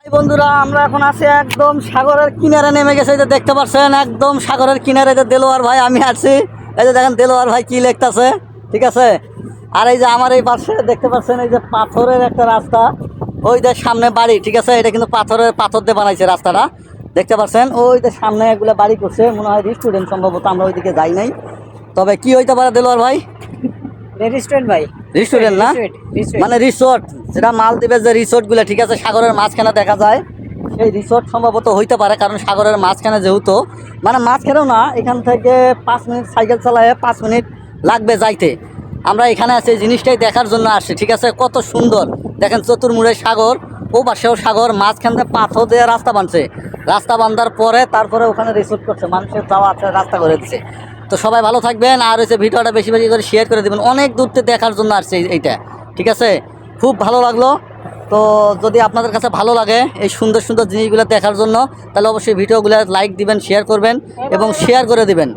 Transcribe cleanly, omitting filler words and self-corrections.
বন্ধুরা আমরা এখন আছি একদম সাগরের কিনারে নেমে গেছে, এই যে দেখতে পাচ্ছেন একদম সাগরের কিনারে। যে দেলোয়ার ভাই আমি আছি, এই যে দেখেন দেলোয়ার ভাই কি লিখতেছে, ঠিক আছে। আর এই যে আমার এই পাশে দেখতে পাচ্ছেন এই যে পাথরের একটা রাস্তা, ওই যে সামনে বাড়ি, ঠিক আছে। এটা কিন্তু পাথর দিয়ে বানাইছে রাস্তাটা, দেখতে পাচ্ছেন। ওই যে সামনে এগুলো বাড়ি করছে, মনে হয় রেস্টুরেন্ট সম্ভবত, আমরা ওইদিকে যাই নাই। তবে কি হইতে পারে দেলোয়ার ভাই? রেস্টুরেন্ট ভাই, রেস্টুরেন্ট না, মানে রিসোর্ট, যেটা মালদ্বীপের যে রিসোর্টগুলো, ঠিক আছে, সাগরের মাঝখানে দেখা যায়, সেই রিসোর্ট সম্ভবত হইতে পারে। কারণ সাগরের মাঝখানে যেহেতু, মানে মাঝখানেও না, এখান থেকে 5 মিনিট সাইকেল চালায় 5 মিনিট লাগবে যাইতে। আমরা এখানে আছি এই জিনিসটাই দেখার জন্য আসছি, ঠিক আছে। কত সুন্দর দেখেন, চতুর্মুড়ে সাগর, ও পাশেও সাগর, মাঝখানে পাথর দেওয়া রাস্তা বানছে। রাস্তা বান্ধার পরে তারপরে ওখানে রিসোর্ট করছে, মানুষের যাওয়া আছে রাস্তা করে দিচ্ছে। তো সবাই ভালো থাকবেন, আর হচ্ছে ভিডিওটা বেশি বেশি করে শেয়ার করে দেবেন। অনেক দূর থেকে দেখার জন্য আসছে এইটা, ঠিক আছে। খুব ভালো লাগলো। তো যদি আপনাদের কাছে ভালো লাগে এই সুন্দর সুন্দর জিনিসগুলো দেখার জন্য, তাহলে অবশ্যই ভিডিওগুলো লাইক দিবেন, শেয়ার করবেন এবং শেয়ার করে দিবেন।